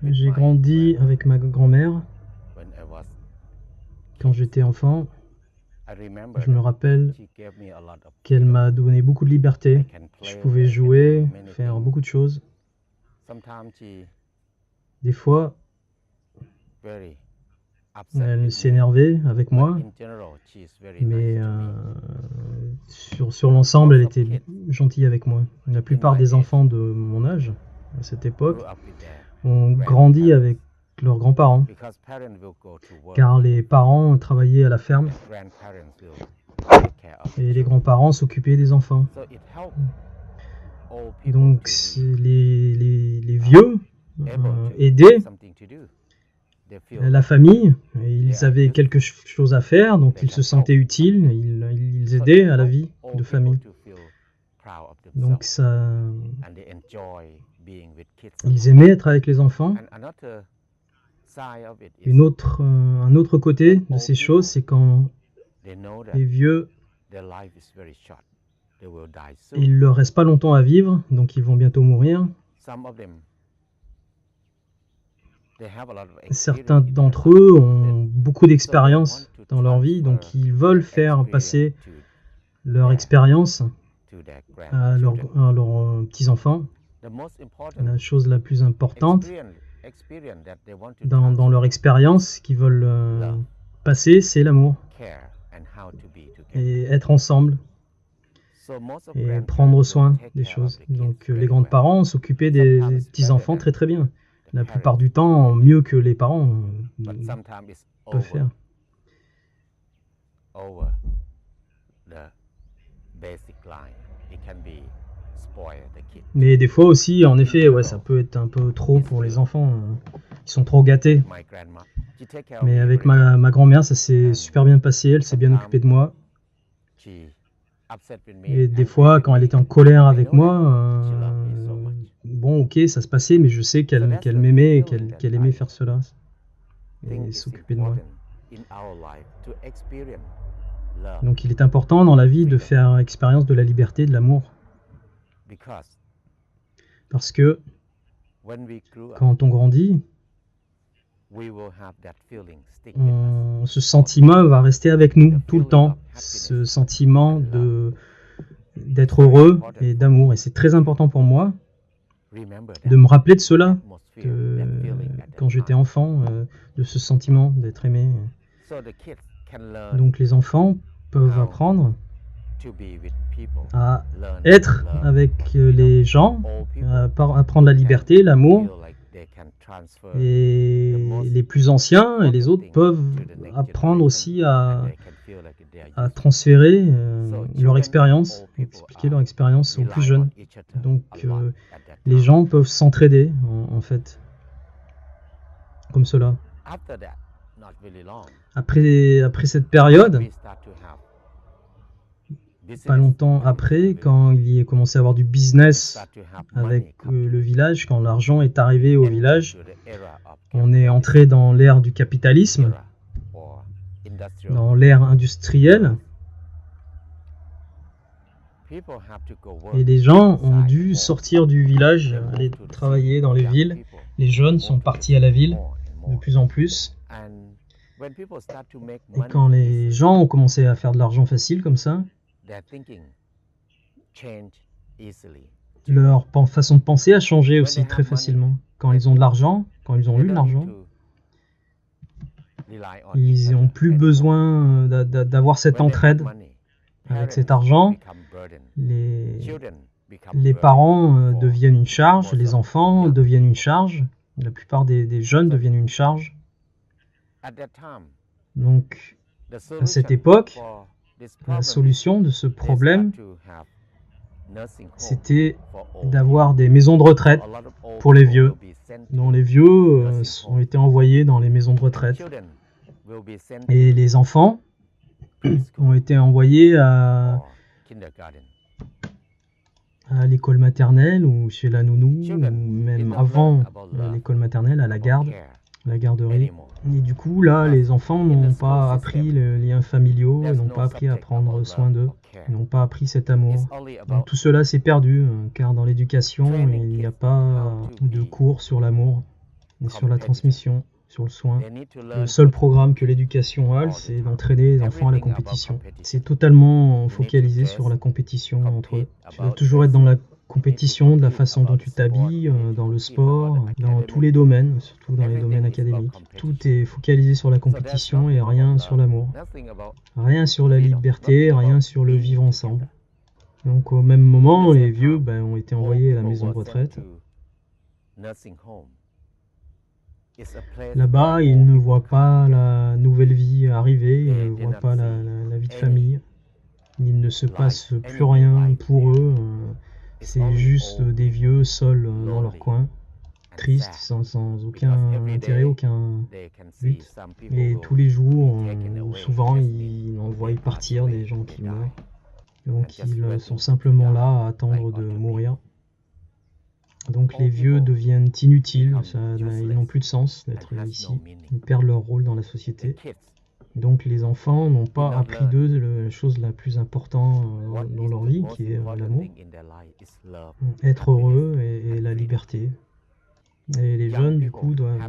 J'ai grandi avec ma grand-mère quand j'étais enfant. Je me rappelle qu'elle m'a donné beaucoup de liberté. Je pouvais jouer, faire beaucoup de choses. Des fois, elle s'énervait avec moi, mais sur l'ensemble, elle était gentille avec moi. La plupart des enfants de mon âge, à cette époque, ont grandi avec leurs grands-parents, car les parents travaillaient à la ferme et les grands-parents s'occupaient des enfants. Donc les vieux aidaient la famille, ils avaient quelque chose à faire, donc ils se sentaient utiles, ils aidaient à la vie de famille. Donc ça, ils aimaient être avec les enfants. Un autre côté de ces choses, c'est quand les vieux, il leur reste pas longtemps à vivre, donc ils vont bientôt mourir. Certains d'entre eux ont beaucoup d'expérience dans leur vie, donc ils veulent faire passer leur expérience à leurs petits-enfants. La chose la plus importante dans leur expérience qu'ils veulent passer, c'est l'amour et être ensemble et prendre soin des choses. Donc les grands-parents s'occupaient des petits-enfants très très bien. La plupart du temps, mieux que les parents peuvent faire. Mais des fois aussi, en effet, ouais, ça peut être un peu trop pour les enfants. Ils sont trop gâtés. Mais avec ma grand-mère, ça s'est super bien passé. Elle s'est bien occupée de moi. Et des fois, quand elle était en colère avec moi, bon, ok, ça se passait, mais je sais qu'elle m'aimait et qu'elle aimait faire cela et s'occuper de moi. Donc il est important dans la vie de faire expérience de la liberté, de l'amour. Parce que quand on grandit, ce sentiment va rester avec nous tout le temps. Ce sentiment d'être heureux et d'amour. Et c'est très important pour moi de me rappeler de cela, quand j'étais enfant, de ce sentiment d'être aimé. Donc les enfants peuvent apprendre à être avec les gens, à apprendre la liberté, l'amour. Et les plus anciens et les autres peuvent apprendre aussi à transférer leur expérience, expliquer leur expérience aux plus jeunes. Donc les gens peuvent s'entraider en fait, comme cela. Après cette période, pas longtemps après, quand il y a commencé à avoir du business avec le village, quand l'argent est arrivé au village, on est entré dans l'ère du capitalisme, dans l'ère industrielle, et les gens ont dû sortir du village, aller travailler dans les villes. Les jeunes sont partis à la ville de plus en plus. Et quand les gens ont commencé à faire de l'argent facile comme ça, leur façon de penser a changé aussi très facilement. Quand ils ont de l'argent, quand ils ont eu de l'argent, ils n'ont plus besoin d'avoir cette entraide avec cet argent. Les parents deviennent une charge, les enfants deviennent une charge, la plupart des jeunes deviennent une charge. Donc, à cette époque, la solution de ce problème, c'était d'avoir des maisons de retraite pour les vieux, dont les vieux ont été envoyés dans les maisons de retraite. Et les enfants ont été envoyés à l'école maternelle ou chez la nounou, ou même avant l'école maternelle, à la garde. la garderie. Et du coup, là, les enfants n'ont pas appris les liens familiaux, ils n'ont pas appris à prendre soin d'eux, ils n'ont pas appris cet amour. Donc tout cela s'est perdu, car dans l'éducation, il n'y a pas de cours sur l'amour, et sur la transmission, sur le soin. Le seul programme que l'éducation a, c'est d'entraîner les enfants à la compétition. C'est totalement focalisé sur la compétition entre eux. Tu dois toujours être dans la compétition, de la façon dont tu t'habilles, dans le sport, dans tous les domaines, surtout dans les domaines académiques. Tout est focalisé sur la compétition et rien sur l'amour. Rien sur la liberté, rien sur le vivre ensemble. Donc au même moment, les vieux ont été envoyés à la maison de retraite. Là-bas, ils ne voient pas la nouvelle vie arriver, ils ne voient pas la vie de famille. Il ne se passe plus rien pour eux. C'est juste des vieux seuls dans leur coin, tristes, sans aucun intérêt, aucun but. Et tous les jours, ou souvent, ils en voient partir des gens qui meurent. Donc ils sont simplement là à attendre de mourir. Donc les vieux deviennent inutiles, ils n'ont plus de sens d'être ici, ils perdent leur rôle dans la société. Donc les enfants n'ont pas appris d'eux la chose la plus importante dans leur vie, qui est l'amour, être heureux et la liberté. Et les jeunes, du coup, doivent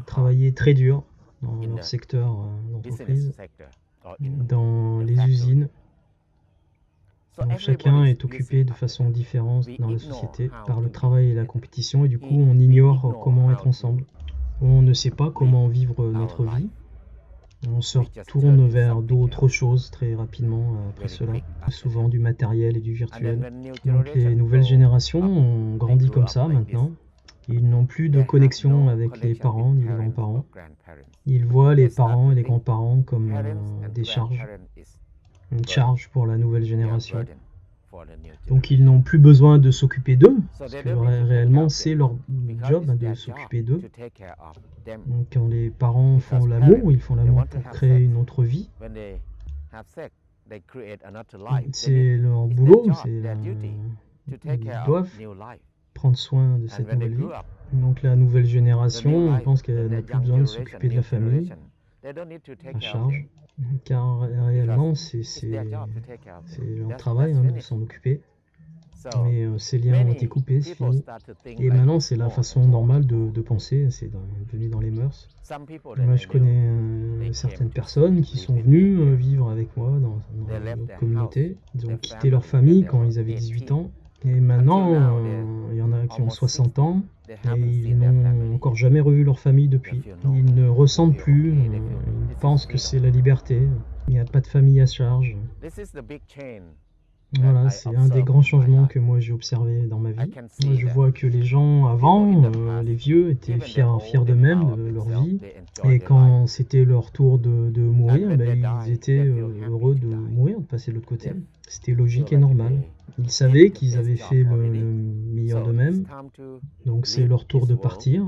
travailler très dur dans leur secteur d'entreprise, dans les usines. Donc, chacun est occupé de façon différente dans la société par le travail et la compétition, et du coup on ignore comment être ensemble. On ne sait pas comment vivre notre vie. On se retourne vers d'autres choses très rapidement après cela, souvent du matériel et du virtuel. Donc les nouvelles générations ont grandi comme ça maintenant. Ils n'ont plus de connexion avec les parents ni les grands-parents. Ils voient les parents et les grands-parents comme des charges. Une charge pour la nouvelle génération. Donc ils n'ont plus besoin de s'occuper d'eux, parce que réellement c'est leur job de s'occuper d'eux. Donc, quand les parents font l'amour, ils font l'amour pour créer une autre vie. C'est leur boulot, ils doivent prendre soin de cette nouvelle vie. Donc la nouvelle génération, je pense qu'elle n'a plus besoin de s'occuper de la famille, à charge. Car réellement, c'est leur travail de s'en occuper. Mais ces liens ont été coupés, c'est fini. Et maintenant, c'est la façon normale de penser, c'est devenu dans les mœurs. Moi, je connais certaines personnes qui sont venues vivre avec moi dans notre communauté. Ils ont quitté leur famille quand ils avaient 18 ans. Et maintenant, il y en a qui ont 60 ans et ils n'ont encore jamais revu leur famille depuis. Ils ne ressentent plus, ils pensent que c'est la liberté. Il n'y a pas de famille à charge. Voilà, c'est un des grands changements que moi j'ai observé dans ma vie. Moi, je vois que les gens avant, les vieux, étaient fiers d'eux-mêmes, de leur vie. Et quand c'était leur tour de mourir, ils étaient heureux de mourir, de passer de l'autre côté. C'était logique et normal. Ils savaient qu'ils avaient fait le meilleur d'eux-mêmes. Donc c'est leur tour de partir,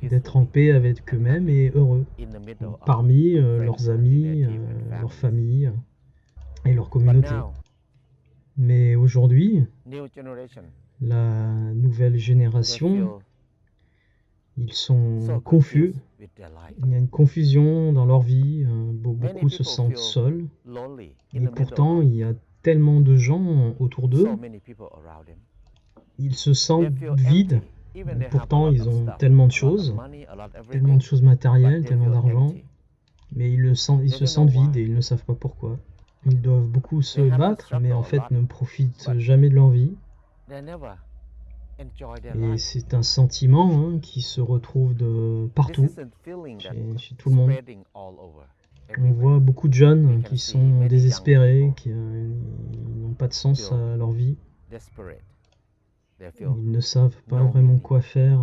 d'être en paix avec eux-mêmes et heureux. Parmi leurs amis, leur famille et leur communauté. Mais aujourd'hui, la nouvelle génération, ils sont confus. Il y a une confusion dans leur vie. Beaucoup se sentent seuls. Et pourtant, il y a tellement de gens autour d'eux. Ils se sentent vides. Pourtant, ils ont tellement de choses matérielles, tellement d'argent. Mais ils se sentent vides et ils ne savent pas pourquoi. Ils doivent beaucoup se battre, mais en fait ne profitent jamais de leur vie. Et c'est un sentiment qui se retrouve de partout, chez tout le monde. On voit beaucoup de jeunes qui sont désespérés, qui n'ont pas de sens à leur vie. Ils ne savent pas vraiment quoi faire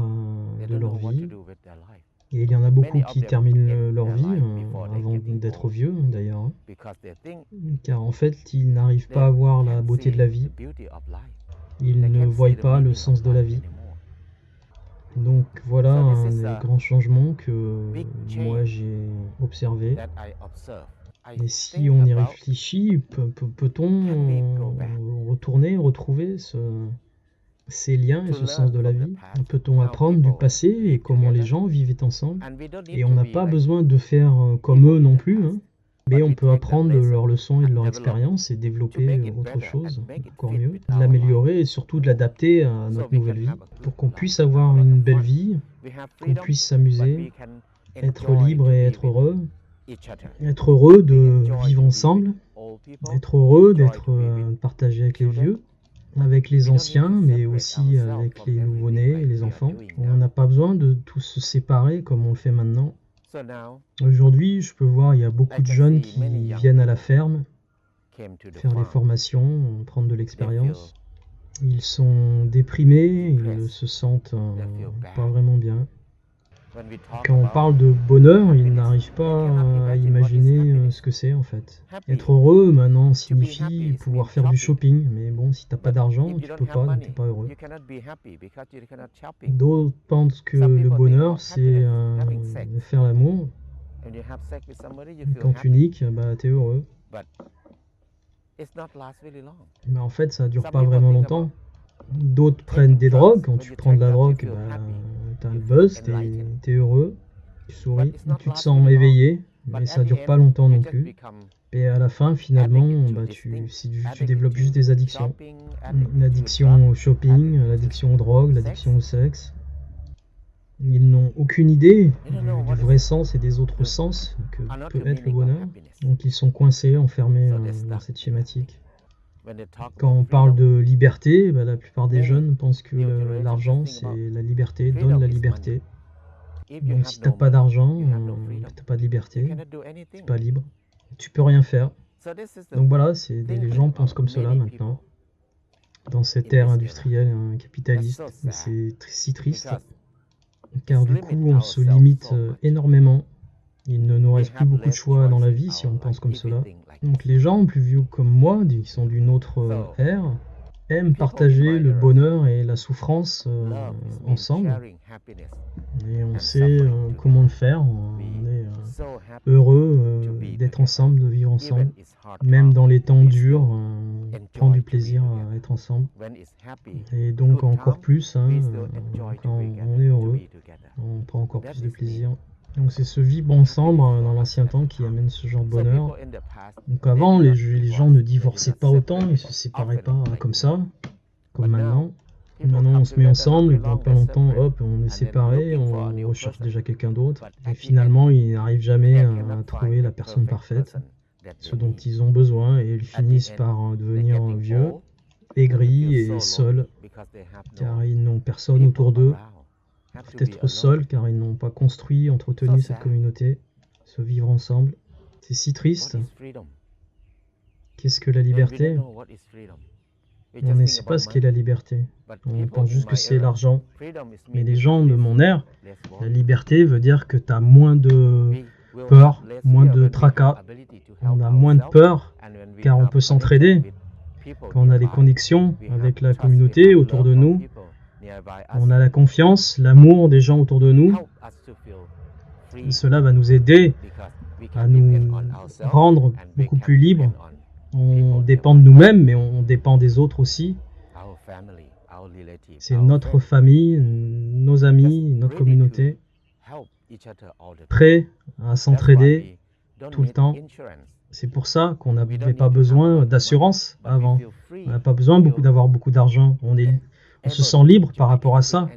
de leur vie. Et il y en a beaucoup qui terminent leur vie avant d'être vieux, d'ailleurs. Car en fait, ils n'arrivent pas à voir la beauté de la vie. Ils ne voient pas le sens de la vie. Donc voilà un des grands changements que moi j'ai observé. Et si on y réfléchit, peut-on retrouver ces liens et ce sens de la vie? Peut-on apprendre du passé et comment les gens vivaient ensemble? Et on n'a pas besoin de faire comme eux non plus, hein. Mais on peut apprendre de leurs leçons et de leur expérience et développer autre chose, encore mieux, de l'améliorer et surtout de l'adapter à notre nouvelle vie pour qu'on puisse avoir une belle vie, qu'on puisse s'amuser, être libre et être heureux de vivre ensemble, être heureux d'être partagé avec les vieux, avec les anciens, mais aussi avec les nouveau-nés et les enfants. On n'a pas besoin de tous se séparer comme on le fait maintenant. Aujourd'hui, je peux voir, il y a beaucoup de jeunes qui viennent à la ferme, faire des formations, prendre de l'expérience. Ils sont déprimés, ils se sentent pas vraiment bien. Quand on parle de bonheur, ils n'arrivent pas à imaginer ce que c'est en fait. Être heureux maintenant signifie pouvoir faire du shopping, mais bon, si t'as pas d'argent, tu peux pas, donc t'es pas heureux. D'autres pensent que le bonheur, c'est faire l'amour. Quand tu niques, bah t'es heureux. Mais en fait, ça dure pas vraiment longtemps. D'autres prennent des drogues. Quand tu prends de la drogue, bah, t'as le buzz, t'es heureux, tu souris, tu te sens éveillé, mais ça dure pas longtemps non plus. Et à la fin, finalement, bah, tu développes juste des addictions. L'addiction au shopping, l'addiction aux drogues, l'addiction au sexe. Ils n'ont aucune idée du vrai sens et des autres sens que peut être le bonheur. Donc ils sont coincés, enfermés dans cette schématique. Quand on parle de liberté, bah, la plupart des jeunes pensent que l'argent, c'est la liberté, donne la liberté. Donc si t'as pas d'argent, t'as pas de liberté, t'es pas libre, tu peux rien faire. Donc voilà, les gens pensent comme cela maintenant, dans cette ère industrielle capitaliste. C'est si triste, car du coup on se limite énormément. Il ne nous reste plus beaucoup de choix dans la vie si on pense comme cela. Donc les gens plus vieux comme moi, qui sont d'une autre ère, aiment partager le bonheur et la souffrance ensemble. Et on sait comment le faire, on est heureux d'être ensemble, de vivre ensemble. Même dans les temps durs, on prend du plaisir à être ensemble. Et donc encore plus, quand on est heureux, on prend encore plus de plaisir. Donc c'est ce vivre ensemble dans l'ancien temps qui amène ce genre de bonheur. Donc avant, les gens ne divorçaient pas autant, ils se séparaient pas comme ça, comme maintenant. Maintenant on se met ensemble, et dans pas longtemps, hop, on est séparés, on recherche déjà quelqu'un d'autre. Et finalement, ils n'arrivent jamais à trouver la personne parfaite, ce dont ils ont besoin, et ils finissent par devenir vieux, aigris et seuls, car ils n'ont personne autour d'eux. Peut-être seuls car ils n'ont pas construit, entretenu cette communauté, se vivre ensemble. C'est si triste. Qu'est-ce que la liberté? On ne sait pas ce qu'est la liberté. On pense juste que c'est l'argent. Mais les gens de mon ère, la liberté veut dire que tu as moins de peur, moins de tracas. On a moins de peur car on peut s'entraider. Quand on a des connexions avec la communauté autour de nous, on a la confiance, l'amour des gens autour de nous. Et cela va nous aider à nous rendre beaucoup plus libres. On dépend de nous-mêmes, mais on dépend des autres aussi. C'est notre famille, nos amis, notre communauté, prêts à s'entraider tout le temps. C'est pour ça qu'on n'avait pas besoin d'assurance avant. On n'a pas besoin d'avoir beaucoup d'argent. On se sent libre par rapport à ça,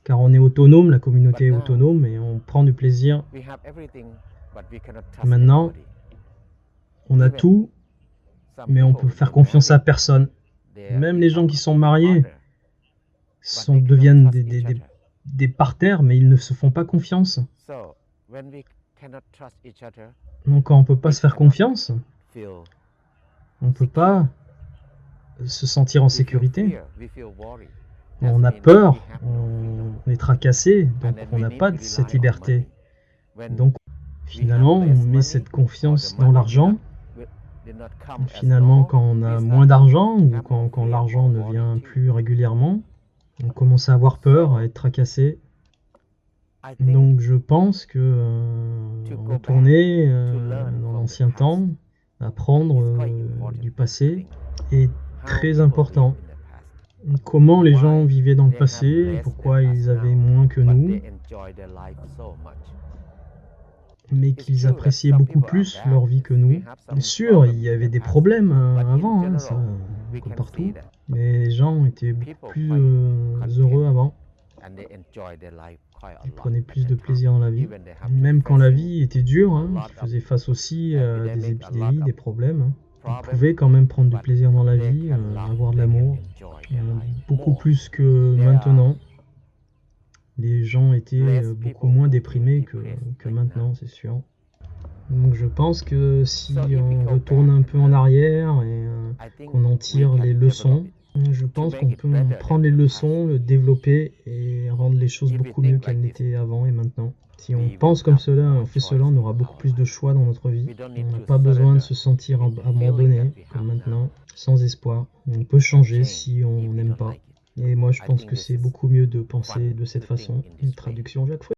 car on est autonome, la communauté est autonome et on prend du plaisir. Maintenant, on a tout, mais on peut faire confiance à personne. Même les gens qui sont mariés deviennent des parterres, mais ils ne se font pas confiance. Donc quand on ne peut pas se faire confiance, on ne peut pas se sentir en sécurité. On a peur, on est tracassé, donc on n'a pas cette liberté. Donc finalement, on met cette confiance dans l'argent. Finalement, quand on a moins d'argent, ou quand l'argent ne vient plus régulièrement, on commence à avoir peur, à être tracassé. Donc je pense que retourner dans l'ancien temps, apprendre du passé, est très important. comment les gens vivaient dans le passé, pourquoi ils avaient moins que nous, mais qu'ils appréciaient beaucoup plus leur vie que nous. Bien sûr, il y avait des problèmes avant, hein, ça, comme partout, mais les gens étaient beaucoup plus heureux avant. Ils prenaient plus de plaisir dans la vie, même quand la vie était dure, hein, ils faisaient face aussi à des épidémies, des problèmes. Hein. Ils pouvaient quand même prendre du plaisir dans la vie, avoir de l'amour, beaucoup plus que maintenant. Les gens étaient beaucoup moins déprimés que maintenant, c'est sûr. Donc je pense que si on retourne un peu en arrière et qu'on en tire les leçons, je pense qu'on peut prendre les leçons, le développer et rendre les choses beaucoup mieux qu'elles n'étaient avant et maintenant. Si on pense comme cela, on fait cela, on aura beaucoup plus de choix dans notre vie. On n'a pas besoin de se sentir abandonné comme maintenant, sans espoir. On peut changer si on n'aime pas. Et moi je pense que c'est beaucoup mieux de penser de cette façon. Une traduction Jacques Frédéric.